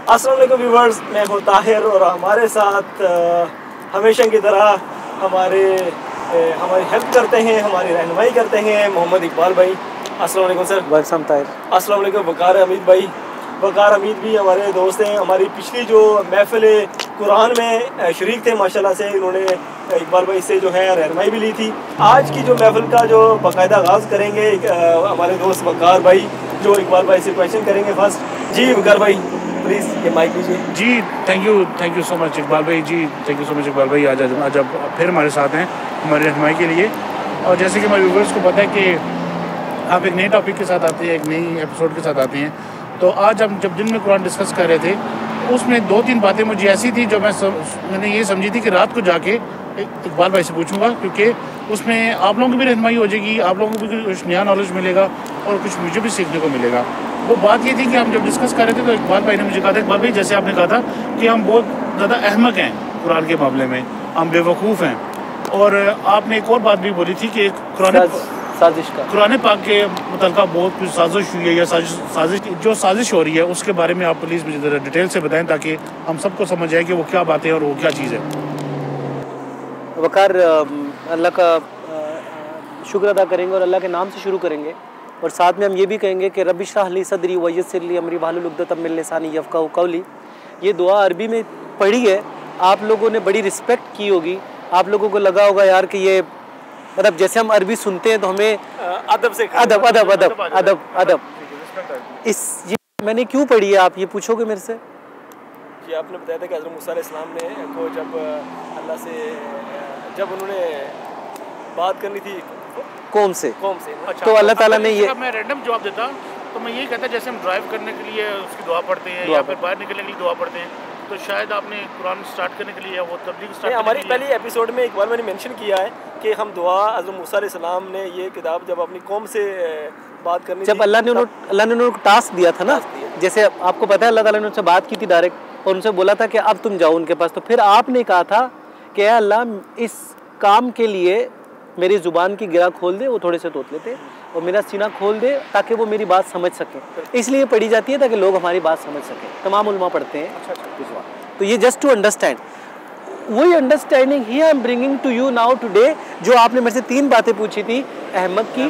अस्सलाम वालेकुम व्यूअर्स, मैं हूँ ताहिर और हमारे साथ हमेशा की तरह हमारी हेल्प करते हैं, हमारी रहनुमाई करते हैं मोहम्मद इकबाल भाई। अस्सलाम वालेकुम सर। वेलकम ताहिर। अस्सलाम वालेकुम वकार हमीद भाई। वकार हमीद भी हमारे दोस्त हैं। हमारी पिछली जो महफिल कुरान में शरीक थे माशाल्लाह से, इन्होंने इकबाल भाई से जो है रहनुमाई भी ली थी। आज की जो महफिल का जो बाकायदा आगाज़ करेंगे हमारे दोस्त वकार भाई, जो इकबाल भाई से क्वेश्चन करेंगे फर्स्ट। जी वकार भाई प्लीज़ ये माइक दीजिए। जी thank you so much Iqbal भाई। जी thank you so much Iqbal भाई। आज आप फिर हमारे साथ हैं हमारी रहनुमाई के लिए। और जैसे कि हमारे व्यूअर्स को पता है कि आप एक नए टॉपिक के साथ आते हैं, एक नई एपिसोड के साथ आते हैं। तो आज हम जब दिन में कुरान डिस्कस कर रहे थे, उसमें 2-3 बातें मुझे ऐसी थी जो मैंने ये समझी थी कि रात को जाके इकबाल भाई से पूछूंगा, क्योंकि उसमें आप लोगों की भी रहनुमाई हो जाएगी, आप लोगों को भी कुछ नया नॉलेज मिलेगा और कुछ मुझे भी सीखने को मिलेगा। वो बात ये थी कि हम जब डिस्कस कर रहे थे तो इकबाल भाई ने मुझे कहा था, इकबाल भाई जैसे आपने कहा था कि हम बहुत ज़्यादा अहमक हैं कुरान के मामले में, हम बेवकूफ़ हैं। और आपने एक और बात भी बोली थी कि कुरान पाक के मुतल्लिक़ बहुत कुछ साजिश हुई है या साजिश हो रही है, उसके बारे में आप प्लीज़ मुझे ज़रा डिटेल से बताएं ताकि हम सबको समझ आए कि वो क्या बातें और वो क्या चीज़ है। वकार, अल्लाह का शुक्र अदा करेंगे और अल्लाह के नाम से शुरू करेंगे और साथ में हम ये भी कहेंगे कि रब्बि इश्रह ली सदरी वयस्सिर ली अमरी वाहलुल उक़दतम मिन लिसानी यफ़क़हू क़ौली। ये दुआ अरबी में पढ़ी है, आप लोगों ने बड़ी रिस्पेक्ट की होगी। आप लोगों को लगा होगा यार कि ये मतलब जैसे हम अरबी सुनते हैं तो हमें अदब से अदब इस ये मैंने क्यों पढ़ी है, आप ये पूछोगे मेरे से। जी आपने बताया था कि हज़रत मूसा अलैहिस्सलाम ने को जब अल्लाह से जब उन्होंने बात करनी थी कौम से अच्छा, तो अल्लाह ताला ने ये, मैं रैंडम जवाब देता तो मैं यही कहता जैसे हम ड्राइव करने के लिए उसकी दुआ पढ़ते हैं या फिर बाहर निकलने के लिए दुआ पढ़ते हैं, तो शायद आपने कुरान स्टार्ट करने के लिए वो तबलीग स्टार्ट हमारी पहली एपिसोड में एक बार मैंने मेंशन किया है कि हम दुआ हज़रत मूसा अलैहिस्सलाम ने ये किताब जब अपनी कौम से बात करनी जब अल्लाह ने उनको टास्क दिया था ना, जैसे आपको पता है अल्लाह ताला ने उनसे बात की थी डायरेक्ट और उनसे बोला था कि अब तुम जाओ उनके पास। तो फिर आपने कहा था कि अल्लाह इस काम के लिए मेरी ज़ुबान की गिरा खोल दे, वो थोड़े से तोतले थे, और मेरा सीना खोल दे ताकि वो मेरी बात समझ सकें। इसलिए पढ़ी जाती है ताकि लोग हमारी बात समझ सकें। तमाम उलमा पढ़ते हैं तो ये जस्ट टू अंडरस्टैंड। वही अंडरस्टैंडिंग ही I am bringing to you now today. जो आपने मेरे से 3 बातें पूछी थी, अहमद की,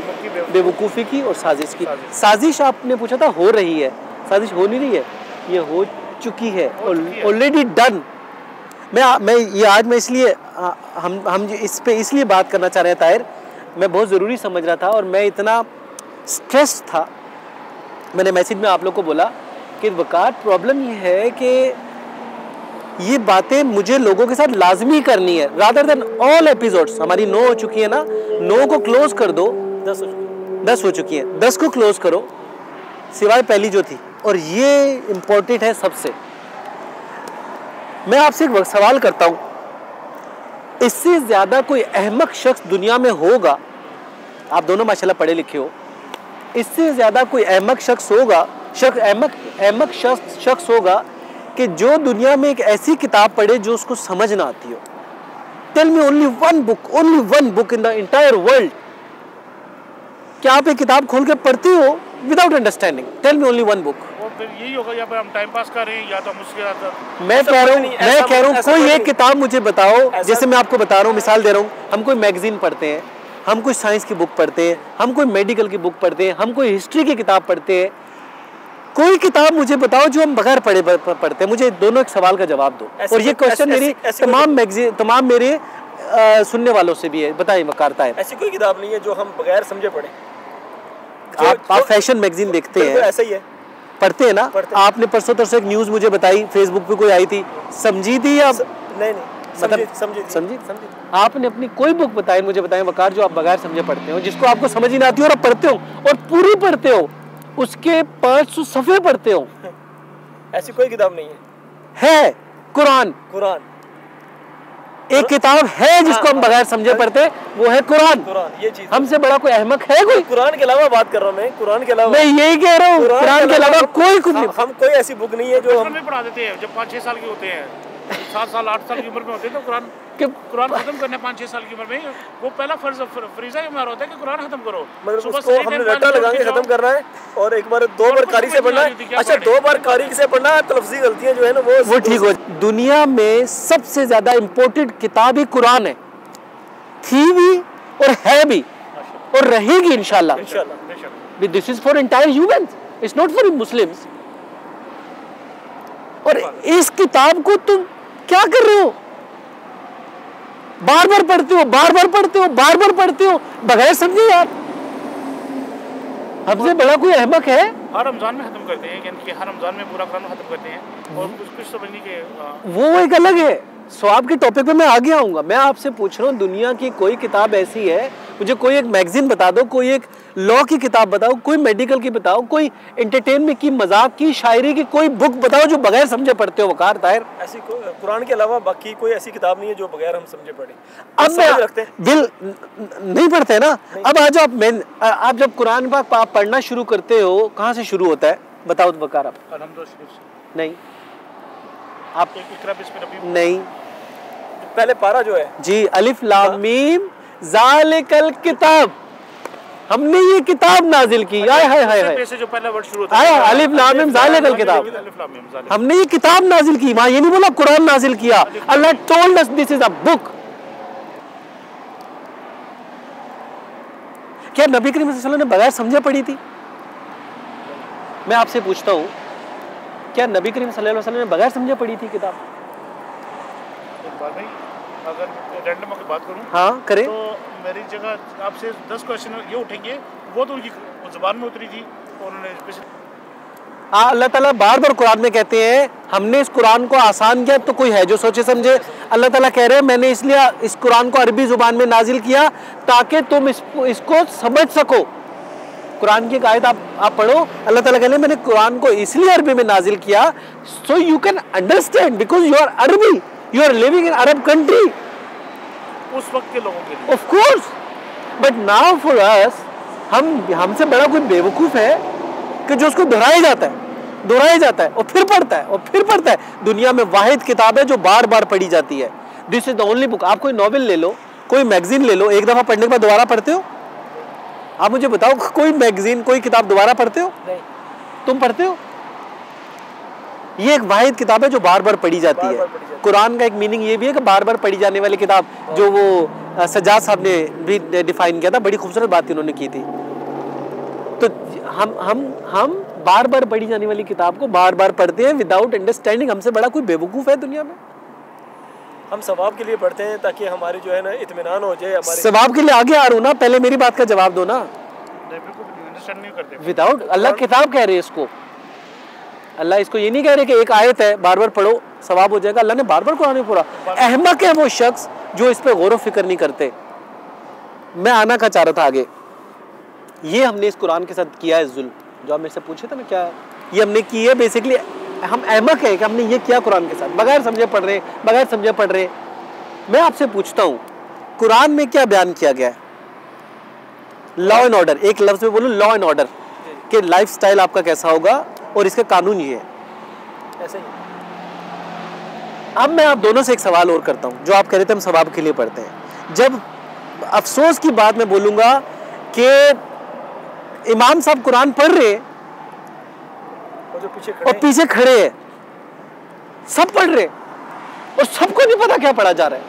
बेवकूफ़ी की और साजिश की। साजिश आपने पूछा था हो रही है, साजिश हो नहीं रही है, ये हो चुकी है, ऑलरेडी डन। मैं ये आज मैं इसलिए हम इस पे इसलिए बात करना चाह रहे हैं ताहिर, मैं बहुत ज़रूरी समझ रहा था और मैं इतना स्ट्रेस था, मैंने मैसेज में आप लोग को बोला कि वकार प्रॉब्लम ये है कि ये बातें मुझे लोगों के साथ लाजमी करनी है, रादर देन ऑल एपिसोड्स। हमारी 9 हो चुकी है ना, 9 को क्लोज कर दो, 10 हो चुकी है, 10 को क्लोज करो सिवाय पहली जो थी। और ये इम्पोर्टेंट है सबसे। मैं आपसे एक सवाल करता हूँ, इससे ज़्यादा कोई अहमक शख्स दुनिया में होगा, आप दोनों माशाल्लाह पढ़े लिखे हो, इससे ज़्यादा कोई अहमक शख्स होगा, अहमक शख्स होगा कि जो दुनिया में एक ऐसी किताब पढ़े जो उसको समझ ना आती हो। Tell me only one book in the entire world. क्या आप एक किताब खोल के पढ़ते हो without understanding? Tell me only one book. फिर यही होगा या फिर हम टाइम पास कर रहे हैं या तो हम उसके मैं कह रहा हूँ कोई एक किताब मुझे बताओ, जैसे मैं आपको बता रहा हूँ, मिसाल दे रहा हूँ, हम कोई मैगजीन पढ़ते हैं, हम कोई साइंस की बुक पढ़ते हैं, हम कोई मेडिकल की बुक पढ़ते हैं, हम कोई हिस्ट्री की किताब पढ़ते हैं, कोई किताब मुझे बताओ जो हम बगैर पढ़े पढ़ते हैं। मुझे दोनों एक सवाल का जवाब दो। और ये क्वेश्चन मेरी तमाम मेरे सुनने वालों से भी है। बताइए वकारता है, ऐसी कोई किताब नहीं है जो हम बगैर समझे पढ़े। आप फैशन मैगजीन देखते हैं, ऐसा ही है, पढ़ते हैं ना? आपने परसों तरसों एक न्यूज़ मुझे बताई, फेसबुक पे कोई आई थी, समझी थी या नहीं? मतलब समझी। आपने अपनी कोई बुक बताई, मुझे बताएं वकार, जो आप बगैर समझे पढ़ते हो, जिसको आपको समझ ही ना आती हो और पढ़ते हो और पूरी पढ़ते हो, उसके 500 सफ़े पढ़ते हो। ऐसी कोई किताब नहीं है। कुरान एक किताब है जिसको हम बगैर समझे पढ़ते हैं, वो है कुरान। ये चीज हमसे बड़ा कोई अहमक है कोई? कुरान के अलावा बात कर रहा हूँ मैं, कुरान के अलावा मैं यही कह रहा हूँ, कुरान के अलावा कोई कुछ नहीं। हम कोई ऐसी बुक नहीं है जो हम पढ़ा देते हैं जब 5-6 साल के होते हैं। 7 साल 8 साल की उम्र में होते तो कुरान खत्म करने 5-6 साल की उम्र में, वो पहला फरीजा ही हमारा होता है कि कुरान खत्म करो। मतलब उसको हमने रट्टा लगा के खत्म करना है और एक बार 2 बार कारी से पढ़ना है। अच्छा 2 बार कारी से पढ़ना, तलफ्ज़ी गलतियां जो है ना वो ठीक हो। दुनिया में सबसे ज्यादा इम्पोर्टेंट किताब ही कुरान है, थी भी और है भी और रहेगी इंशाल्लाह। This is for entire humans, it's not for Muslims. और इस किताब को तुम क्या कर रहे हो? बार बार पढ़ते हो, बार बार पढ़ते हो, बार बार पढ़ते हो, बगैर समझे यार। हमसे बड़ा कोई अहमक है? हर रमजान में खत्म करते हैं, यानी कि हर रमजान में पूरा कुरान खत्म करते हैं और कुछ समझने के वो एक अलग है। स्वाब के टॉपिक पे मैं आगे आऊंगा। मैं आपसे पूछ रहा हूँ, दुनिया की कोई किताब ऐसी है, मुझे कोई एक मैगजीन बता दो, कोई एक लॉ की किताब बताओ, कोई मेडिकल की बताओ, कोई एंटरटेनमेंट की, मजाक की, शायरी की कोई बुक बताओ जो बगैर समझे पढ़ते हो वकार ताहिर। ऐसी कुरान के अलावा बाकी कोई ऐसी किताब नहीं है जो बगैर हम समझे पढ़े। अब मैं दिल नहीं पढ़ते ना। अब आ जाओ, आप जब कुरान पाक आप पढ़ना शुरू करते हो, कहाँ से शुरू होता है बताओ तो वकार। आप नहीं, आप नहीं, पहले पारा जो है जी, अलिफ लाम मीम ज़ालिकल किताब, हमने ये किताब नाजिल की। हाय हाय हाय हाय, जो पहला वर्ड शुरू होता है अलिफ लाम मीम ज़ालिकल किताब, हमने ये किताब नाजिल की। वहां ये नहीं बोला कुरान नाजिल किया। Allah told us this is a book. क्या नबी करीम सल्लल्लाहु अलैहि वसल्लम ने बगैर समझे पढ़ी थी? मैं आपसे पूछता हूँ, क्या नबी करीम सल्लल्लाहु अलैहि वसल्लम ने बगैर समझे पढ़ी थी किताब? अगर रैंडम की बात करूं, हाँ करें, तो मेरी जगह आपसे 10 क्वेश्चन ये उठेंगे। वो तो उनकी जुबान में उतरी थी और उन्होंने अल्लाह ताला बार बार कुरान में कहते हैं हमने इस कुरान को आसान किया, तो कोई है जो सोचे समझे? अल्लाह ताला कह रहे हैं मैंने इसलिए इस कुरान को अरबी जुबान में नाजिल किया ताकि तुम इसको समझ सको। कुरान की एक आयत आप पढ़ो, अल्लाह ताला कह रहे हैं मैंने कुरान को इसलिए अरबी में नाजिल किया so you can understand, because you are Arabi, you are living in Arab country. उस वक्त के लोगों के लिए of course, but now for us, हमसे बड़ा कोई बेवकूफ है कि जो उसको दोहराया जाता है और फिर पढ़ता है और फिर पढ़ता है। दुनिया में वाहिद किताब है जो बार बार पढ़ी जाती है। This is the only book. आप कोई नॉवेल ले लो, कोई मैगजीन ले लो, एक दफा पढ़ने के बाद दोबारा पढ़ते हो? आप मुझे बताओ, कोई मैगजीन, कोई किताब दोबारा पढ़ते हो? नहीं। तुम पढ़ते हो? ये एक वाहिद किताब है जो बार बार पढ़ी जाती है। कुरान का एक मीनिंग ये भी है कि बार बार पढ़ी जाने वाली किताब, जो वो सज्जाद साहब ने भी डिफाइन किया था, बड़ी खूबसूरत बात उन्होंने की थी। तो हम बार बार पढ़ी जाने वाली किताब को बार बार पढ़ते हैं विदाउट अंडरस्टैंडिंग। हमसे बड़ा कोई बेवकूफ है दुनिया में? हम सवाब के लिए पढ़ते हैं ताकि हमारी जो है ना इत्मीनान हो जाए। हमारे सवाब के लिए आगे आ रहा हूँ ना, पहले मेरी बात का जवाब दो ना। विदाउट अल्लाह किताब कह रहे हैं इसको, अल्लाह इसको ये नहीं कह रहे कि एक आयत है बार बार पढ़ो सवाब हो जाएगा। अल्लाह ने बार बार कुरान में पढ़ा। अहमक है वो शख्स जो इस पे गौर फिक्र नहीं करते। मैं आना का चाह रहा था आगे। ये हमने इस कुरान के साथ किया है जुल्म, जो आप मेरे से पूछे थे ना, क्या ये हमने की है? बेसिकली हम अहमक है कि हमने ये किया कुरान के साथ, बगैर समझे पढ़ रहे। मैं आपसे पूछता हूँ, कुरान में क्या बयान किया गया है? लॉ एंड ऑर्डर, एक लफ्ज में बोलूँ लॉ एंड ऑर्डर, कि लाइफ स्टाइल आपका कैसा होगा और इसका कानून ये है। ऐसे ही। अब मैं आप दोनों से एक सवाल और करता हूँ, जो आप कह रहे थे हम सवाब के लिए पढ़ते हैं। जब अफसोस की बात मैं बोलूँगा कि इमाम साहब कुरान पढ़ रहे और पीछे खड़े हैं, सब पढ़ रहे और सबको नहीं पता क्या पढ़ा जा रहा है।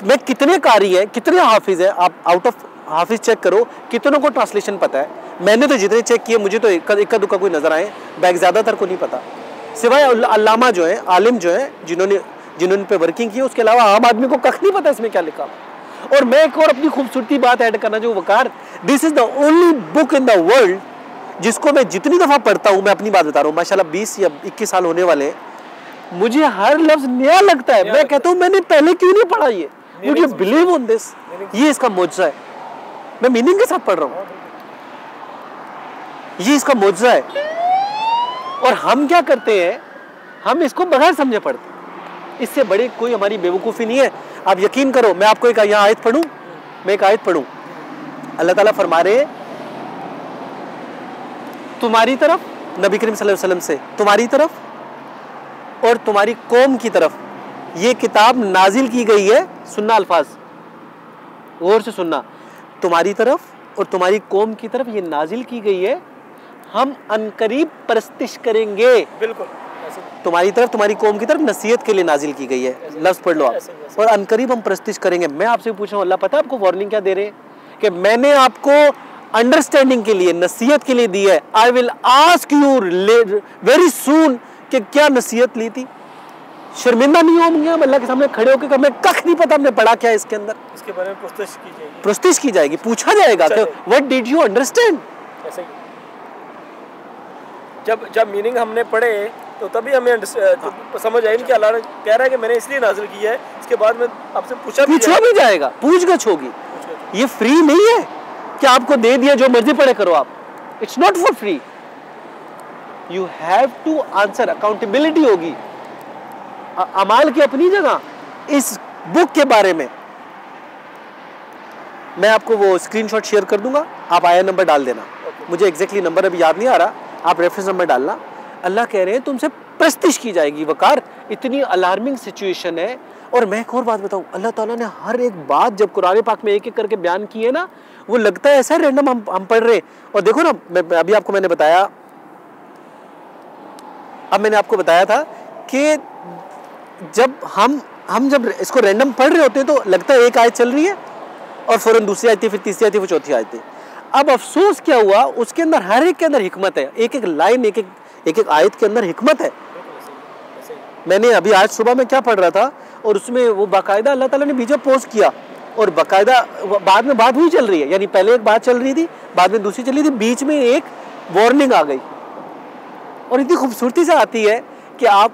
मैं कितने कारी है, कितने हाफिज है, आप आउट ऑफ हाफिज चेक करो, कितनों को ट्रांसलेशन पता है। मैंने तो जितने चेक किए मुझे तो इक्का दुक्का कोई नजर आए, बैग ज्यादातर को नहीं पता, सिवाय अल्लामा जो है, आलिम जो है, जिन्होंने पे वर्किंग की, उसके अलावा आम आदमी को कख नहीं पता इसमें क्या लिखा। और मैं एक और अपनी खूबसूरती बात ऐड करना जो Waqar, this is the only book in the world जिसको मैं जितनी दफा पढ़ता हूँ, मैं अपनी बात बता रहा हूँ, माशाल्लाह 20 या 21 साल होने वाले, मुझे हर लफ्ज नया लगता है। मैं कहता हूँ मैंने पहले क्यों नहीं पढ़ा ये, मुझे बिलीव ऑन दिस, ये इसका मौजज़ा है। मैं मीनिंग के साथ पढ़ रहा हूँ, ये इसका मौजज़ा है। और हम क्या करते हैं, हम इसको बगैर समझे पढ़ते हैं। इससे बड़ी कोई हमारी बेवकूफ़ी नहीं है। आप यकीन करो, मैं आपको एक यहाँ आयत पढ़ूं, मैं एक आयत पढ़ूं। अल्लाह ताला फरमा रहे तुम्हारी तरफ, नबी करीम सल्लल्लाहु अलैहि वसल्लम से, तुम्हारी तरफ और तुम्हारी कौम की तरफ ये किताब नाजिल की गई है। सुनना अल्फाज, गौर से सुनना। तुम्हारी तरफ और तुम्हारी कौम की तरफ ये नाजिल की गई है, हम अनकरीब परस्तिश करेंगे। बिल्कुल तुम्हारी तरफ तुम्हारी कौम की तरफ नसीहत के लिए नाजिल की गई है। लफ्ज़ पढ़ लो आप। और अनकरीब हम परस्तिश करेंगे। मैं आपसे पूछ रहा हूँ, अल्लाह पता है आपको वार्निंग क्या दे रहे हैं? कि मैंने आपको अंडरस्टैंडिंग के लिए, नसीहत के लिए दी है। I will ask you very soon कि क्या नसीहत ली थी। शर्मिंदा नहीं होंगे हम अल्लाह के सामने खड़े होकर, हमें कख नहीं पता हमने पढ़ा क्या है इसके अंदर। इसके बारे में पुस्तश की जाएगी, पुस्तश की जाएगी, पूछा जाएगा कि व्हाट डिड यू अंडरस्टैंड। ऐसे ही जब मीनिंग हमने पढ़े तो तभी हमें समझ आई कि अल्लाह कह रहा है कि मैंने इसलिए नाज़िल की है। इसके बाद में आपसे पूछा भी जाएगा, पूछगछ होगी। ये फ्री नहीं है कि आपको दे दिया जो मर्जी पढ़े करो आप। It's not for free, you have to answer, accountability होगी। अमाल की अपनी जगह, इस बुक के बारे में मैं आपको वो स्क्रीनशॉट शेयर कर दूंगा, आप आया नंबर डाल देना। मुझे एग्जैक्टली नंबर अभी याद नहीं आ रहा, आप रेफरेंस नंबर डालना। अल्लाह कह रहे हैं तुमसे प्रस्तिश की जाएगी। वकार, इतनी अलार्मिंग सिचुएशन है। और मैं एक और बात बताऊं, अल्लाह ताला ने हर एक बात जब कुरान पाक में एक एक करके बयान की है ना, वो लगता है ऐसा रैंडम हम पढ़ रहे। और देखो ना, अभी आपको मैंने बताया, अब मैंने आपको बताया था कि जब हम जब इसको रैंडम पढ़ रहे होते हैं तो लगता है एक आयत चल रही है और फौरन दूसरी आयत थी, फिर तीसरी आयत थी, फिर चौथी आयत थी। अब अफसोस क्या हुआ, उसके अंदर हर एक के अंदर हिकमत है। एक एक लाइन, एक एक आयत के अंदर हिकमत है। मैंने अभी आज सुबह में क्या पढ़ रहा था और उसमें वो बाकायदा अल्लाह ताला ने बीच में पोस्ट किया और बाकायदा बाद में बात हुई चल रही है। यानी पहले एक बात चल रही थी, बाद में दूसरी चल रही थी, बीच में एक वार्निंग आ गई और इतनी खूबसूरती से आती है कि आप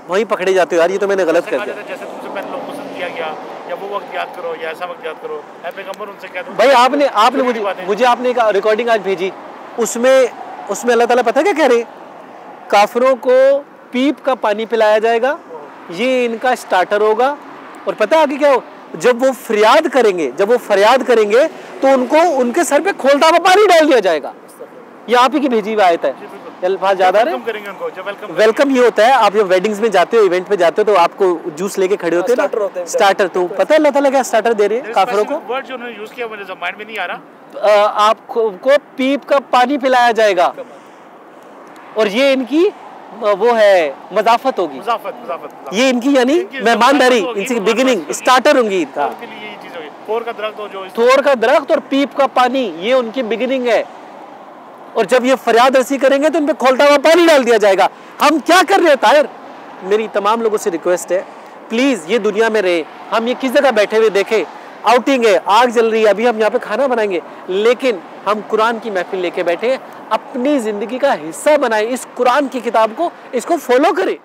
वहीं पकड़े जाते हो, यार ये तो मैंने गलत कर दिया। जैसे तुमसे पहले लोग पसंद किया गया, या वो वक्त याद करो या ऐसा वक्त याद करो, ऐ पैगंबर उनसे कह दो। भाई आपने मुझे आपने एक रिकॉर्डिंग आज भेजी, उसमें अल्लाह ताला पता क्या कह रहे, काफिरों को पीप का पानी पिलाया जाएगा, ये इनका स्टार्टर होगा। और पता है आगे क्या हो, जब वो फरियाद करेंगे तो उनको उनके सर पे खोलता हुआ पानी डाल दिया जाएगा। ये आप ही की भेजी हुई आयत है। अल्फाज ज्यादा वेलकम ये होता है, आप जब वेडिंग्स में जाते हो, इवेंट पे जाते हो तो आपको जूस लेके खड़े होते हैं ना, स्टार्टर। तो पता है अल्लाह ताला क्या स्टार्टर दे रहे हैं काफिरों को। वर्ड जो उन्होंने यूज किया मुझे माइंड में नहीं आ रहा। आपको पीप का पानी पिलाया जाएगा और ये इनकी वो है मजाफत होगी, ये इनकी यानी मेहमानदारी, इनकी बिगिनिंग स्टार्टर होंगी। थोर का दरख्त और पीप का पानी, ये उनकी बिगिनिंग है। और जब ये फरियाद रसी करेंगे तो इन पे खोलता हुआ पानी डाल दिया जाएगा। हम क्या कर रहे हैं ताहिर? मेरी तमाम लोगों से रिक्वेस्ट है, प्लीज ये दुनिया में रहे, हम ये किस जगह बैठे हुए देखें, आउटिंग है, आग जल रही है, अभी हम यहाँ पे खाना बनाएंगे, लेकिन हम कुरान की महफिल लेके बैठे, अपनी जिंदगी का हिस्सा बनाए इस कुरान की किताब को, इसको फॉलो करें।